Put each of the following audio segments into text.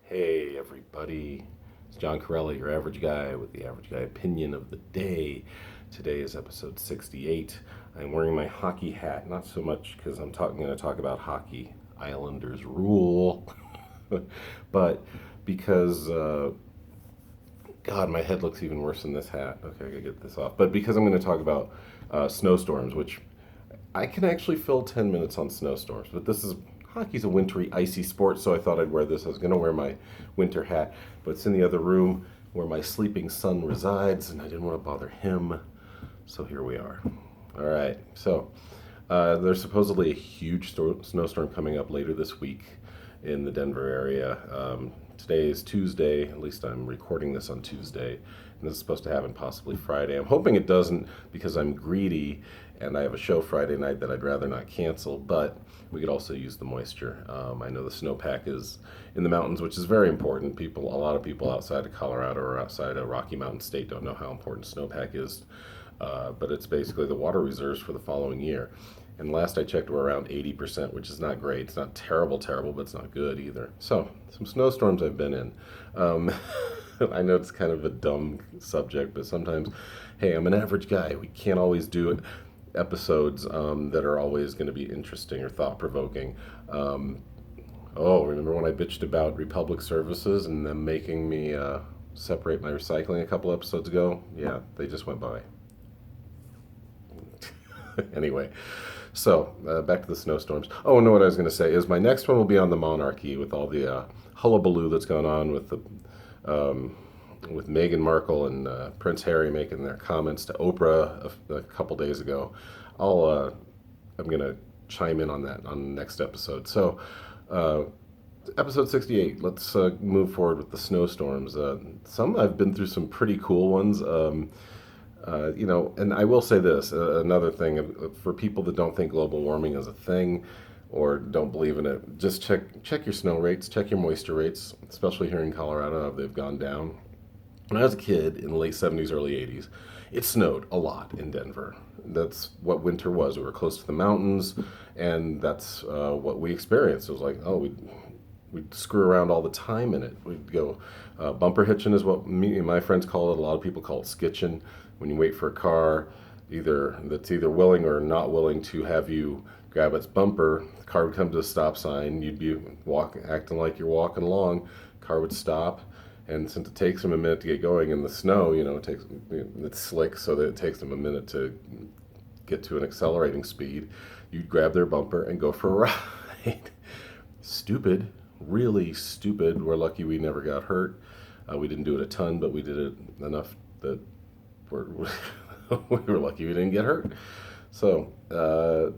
Hey everybody, it's John Corelli, your average guy with the average guy opinion of the day. Today is episode 68. I'm wearing my hockey hat, not so much because I'm going to talk about hockey, Islanders rule, but because, God, my head looks even worse in this hat. Okay, I gotta get this off. But because I'm going to talk about snowstorms, which I can actually fill 10 minutes on snowstorms, but this is hockey's a wintry, icy sport, so I thought I'd wear this. I was going to wear my winter hat, but it's in the other room where my sleeping son resides, and I didn't want to bother him, so here we are. All right, so there's supposedly a huge snowstorm coming up later this week in the Denver area. Today is Tuesday, at least I'm recording this on Tuesday, and this is supposed to happen possibly Friday. I'm hoping it doesn't because I'm greedy and I have a show Friday night that I'd rather not cancel, but we could also use the moisture. I know the snowpack is in the mountains, which is very important. A lot of people outside of Colorado or outside of Rocky Mountain State don't know how important snowpack is, but it's basically the water reserves for the following year. And last I checked, we're around 80%, which is not great. It's not terrible, but it's not good either. So, some snowstorms I've been in. I know it's kind of a dumb subject, but sometimes, hey, I'm an average guy. We can't always do episodes that are always going to be interesting or thought-provoking. Remember when I bitched about Republic Services and them making me separate my recycling a couple episodes ago? Yeah, they just went by. Anyway, so back to the snowstorms. Oh, no, what I was going to say is my next one will be on the monarchy with all the hullabaloo that's going on with the with Meghan Markle and Prince Harry making their comments to Oprah a couple days ago. I'm going to chime in on that on the next episode. So, episode 68, let's move forward with the snowstorms. I've been through some pretty cool ones. And I will say this, another thing, for people that don't think global warming is a thing or don't believe in it, just check your snow rates, check your moisture rates, especially here in Colorado, they've gone down. When I was a kid in the late 70s, early 80s, it snowed a lot in Denver. That's what winter was. We were close to the mountains, and that's what we experienced. It was like, we'd screw around all the time in it. We'd go bumper hitching is what me and my friends call it. A lot of people call it skitching. When you wait for a car, that's either willing or not willing to have you grab its bumper, the car would come to a stop sign. You'd be acting like you're walking along. Car would stop. And since it takes them a minute to get going in the snow, it's slick, so that it takes them a minute to get to an accelerating speed. You'd grab their bumper and go for a ride. Stupid, really stupid. We're lucky we never got hurt. We didn't do it a ton, but we did it enough that we were lucky we didn't get hurt. So, so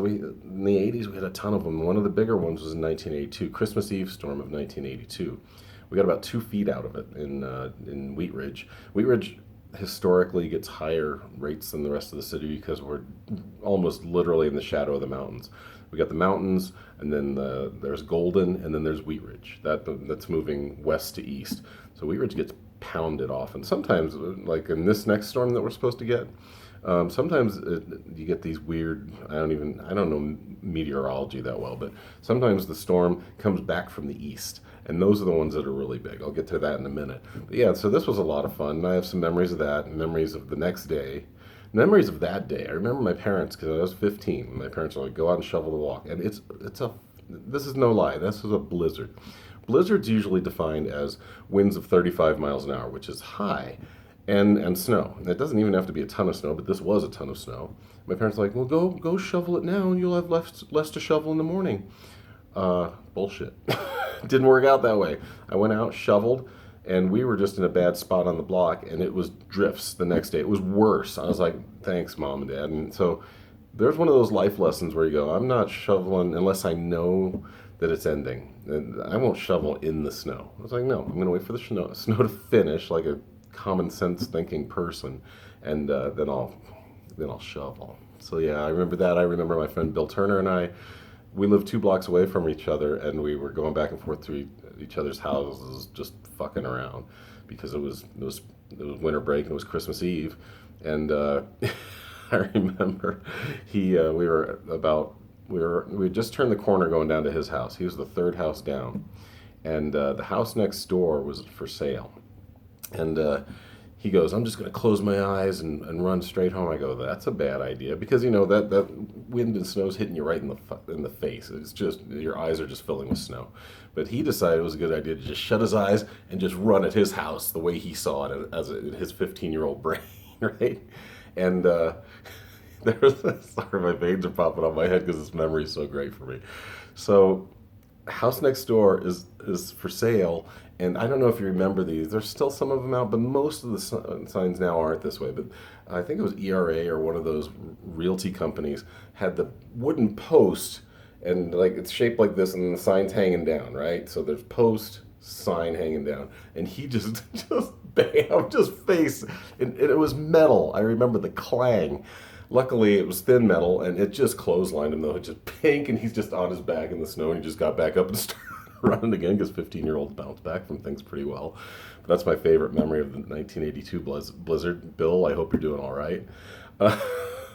in the 80s, we had a ton of them. One of the bigger ones was in 1982, Christmas Eve storm of 1982. We got about 2 feet out of it in Wheat Ridge. Wheat Ridge historically gets higher rates than the rest of the city because we're almost literally in the shadow of the mountains. We got the mountains, and then there's Golden, and then there's Wheat Ridge. That's moving west to east. So Wheat Ridge gets pounded off, and sometimes, like in this next storm that we're supposed to get, sometimes you get these weird. I don't know meteorology that well, but sometimes the storm comes back from the east. And those are the ones that are really big. I'll get to that in a minute. But yeah, so this was a lot of fun. I have some memories of that, memories of the next day, memories of that day. I remember my parents, because I was 15, my parents were like, go out and shovel the walk. And this is no lie, this was a blizzard. Blizzard's usually defined as winds of 35 miles an hour, which is high, and snow. It doesn't even have to be a ton of snow, but this was a ton of snow. My parents were like, well, go shovel it now, and you'll have less to shovel in the morning. Bullshit. Didn't work out that way. I went out, shoveled, and we were just in a bad spot on the block, and it was drifts the next day. It was worse. I was like, thanks, Mom and Dad. And so there's one of those life lessons where you go, I'm not shoveling unless I know that it's ending. And I won't shovel in the snow. I was like, no, I'm going to wait for the snow to finish like a common sense thinking person, and then I'll shovel. So yeah, I remember that. I remember my friend Bill Turner and we lived 2 blocks away from each other, and we were going back and forth to each other's houses, just fucking around, because it was winter break and it was Christmas Eve, and I remember we had just turned the corner going down to his house. He was the third house down, and the house next door was for sale. And he goes, I'm just going to close my eyes and run straight home. I go, that's a bad idea because you know that wind and snow's hitting you right in the face. It's just your eyes are just filling with snow. But he decided it was a good idea to just shut his eyes and just run at his house the way he saw it as his 15-year-old brain, right? And sorry, my veins are popping on my head because this memory is so great for me. So house next door is for sale, and I don't know if you remember these. There's still some of them out, but most of the signs now aren't this way. But I think it was ERA or one of those realty companies had the wooden post, and like it's shaped like this, and the sign's hanging down, right? So there's post, sign hanging down, and he just just bam, just face, and it was metal. I remember the clang. Luckily, it was thin metal, and it just clotheslined him, though. It just pink, and he's just on his back in the snow, and he just got back up and started running again because 15-year-olds bounce back from things pretty well. But that's my favorite memory of the 1982 blizzard. Bill, I hope you're doing all right. Uh,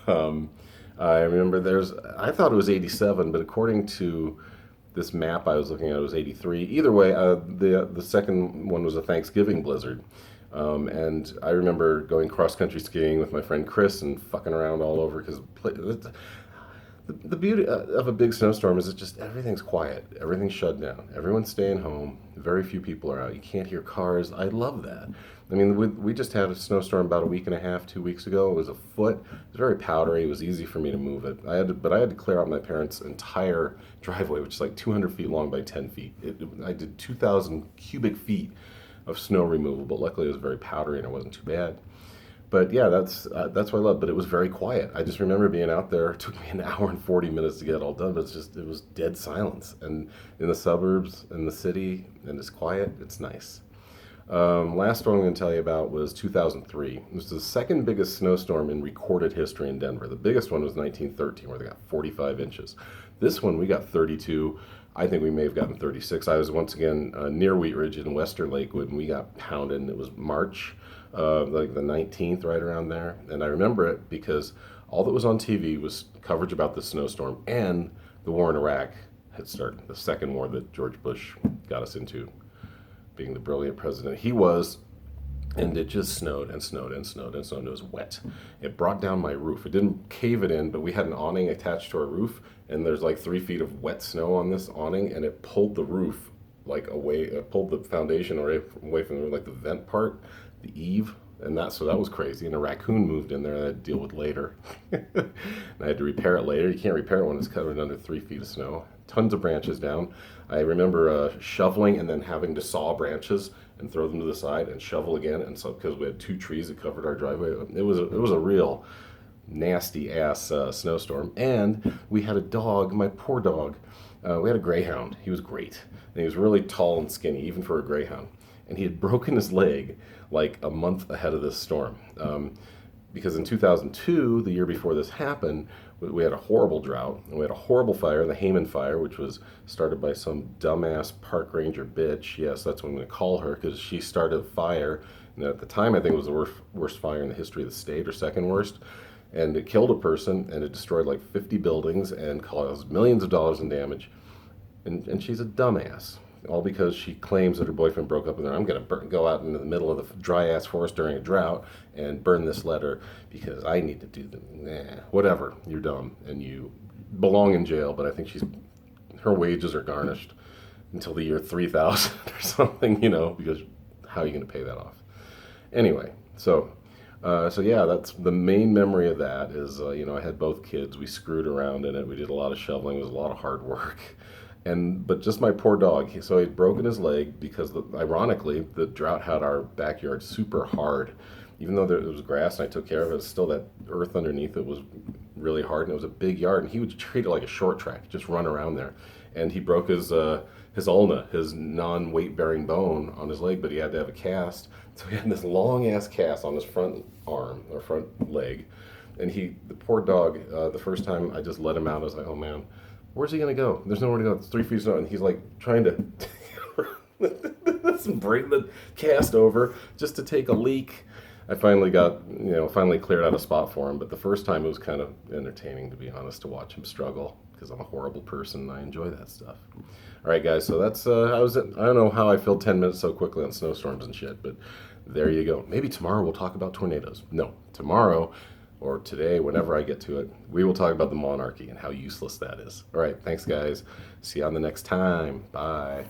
um, I remember I thought it was 87, but according to this map I was looking at, it was 83. Either way, the second one was a Thanksgiving blizzard. And I remember going cross country skiing with my friend Chris and fucking around all over because the beauty of a big snowstorm is just everything's quiet, everything's shut down, everyone's staying home, very few people are out, you can't hear cars. I love that. I mean, we just had a snowstorm about a week and a half, 2 weeks ago. It was a foot. It was very powdery. It was easy for me to move it. But I had to clear out my parents' entire driveway, which is like 200 feet long by 10 feet. I did 2,000 cubic feet of snow removal, but luckily it was very powdery and it wasn't too bad. But yeah, that's what I love. But it was very quiet. I just remember being out there. It took me an hour and 40 minutes to get it all done, but it was dead silence. And in the suburbs, in the city, and it's quiet. It's nice. Last one I'm going to tell you about was 2003. It was the second biggest snowstorm in recorded history in Denver. The biggest one was 1913, where they got 45 inches. This one, we got 32. I think we may have gotten 36. I was once again near Wheat Ridge in Western Lakewood, and we got pounded, and it was March, like the 19th, right around there. And I remember it because all that was on TV was coverage about the snowstorm, and the war in Iraq had started, the second war that George Bush got us into, being the brilliant president he was. And it just snowed and snowed and snowed and snowed. And it was wet. It brought down my roof. It didn't cave it in, but we had an awning attached to our roof, and there's like 3 feet of wet snow on this awning, and it pulled the roof like away. It pulled the foundation away from like the vent part, the eave, and so that was crazy. And a raccoon moved in there that I had to deal with later. And I had to repair it later. You can't repair it when it's covered under 3 feet of snow. Tons of branches down. I remember shoveling and then having to saw branches and throw them to the side and shovel again. And so because we had 2 trees that covered our driveway, it was a real nasty ass snowstorm. And we had a dog, my poor dog. We had a greyhound. He was great. And he was really tall and skinny, even for a greyhound. And he had broken his leg like a month ahead of this storm. Because in 2002, the year before this happened, we had a horrible drought, and we had a horrible fire, the Hayman fire, which was started by some dumbass park ranger bitch. Yes, that's what I'm going to call her, because she started a fire, and at the time I think it was the worst fire in the history of the state, or second worst, and it killed a person, and it destroyed like 50 buildings, and caused millions of dollars in damage, and she's a dumbass. All because she claims that her boyfriend broke up with her. I'm going to go out into the middle of the dry-ass forest during a drought and burn this letter because I need to do whatever. You're dumb, and you belong in jail, but I think her wages are garnished until the year 3000 or something, because how are you going to pay that off? Anyway, so yeah, that's the main memory of that is, I had both kids. We screwed around in it. We did a lot of shoveling. It was a lot of hard work. But just my poor dog. So he'd broken his leg because, ironically, the drought had our backyard super hard. Even though there was grass and I took care of it, still that earth underneath it was really hard, and it was a big yard. And he would treat it like a short track, just run around there. And he broke his ulna, his non-weight bearing bone on his leg, but he had to have a cast. So he had this long ass cast on his front arm or front leg. And the poor dog, the first time I just let him out, I was like, oh man. Where's he going to go? There's nowhere to go. It's 3 feet of snow. And he's like trying to bring the cast over just to take a leak. I finally cleared out a spot for him. But the first time it was kind of entertaining, to be honest, to watch him struggle. because I'm a horrible person and I enjoy that stuff. All right, guys. So that's I don't know how I filled 10 minutes so quickly on snowstorms and shit, but there you go. Maybe tomorrow we'll talk about tornadoes. No, tomorrow or today, whenever I get to it, we will talk about the monarchy and how useless that is. All right, thanks, guys. See you on the next time. Bye.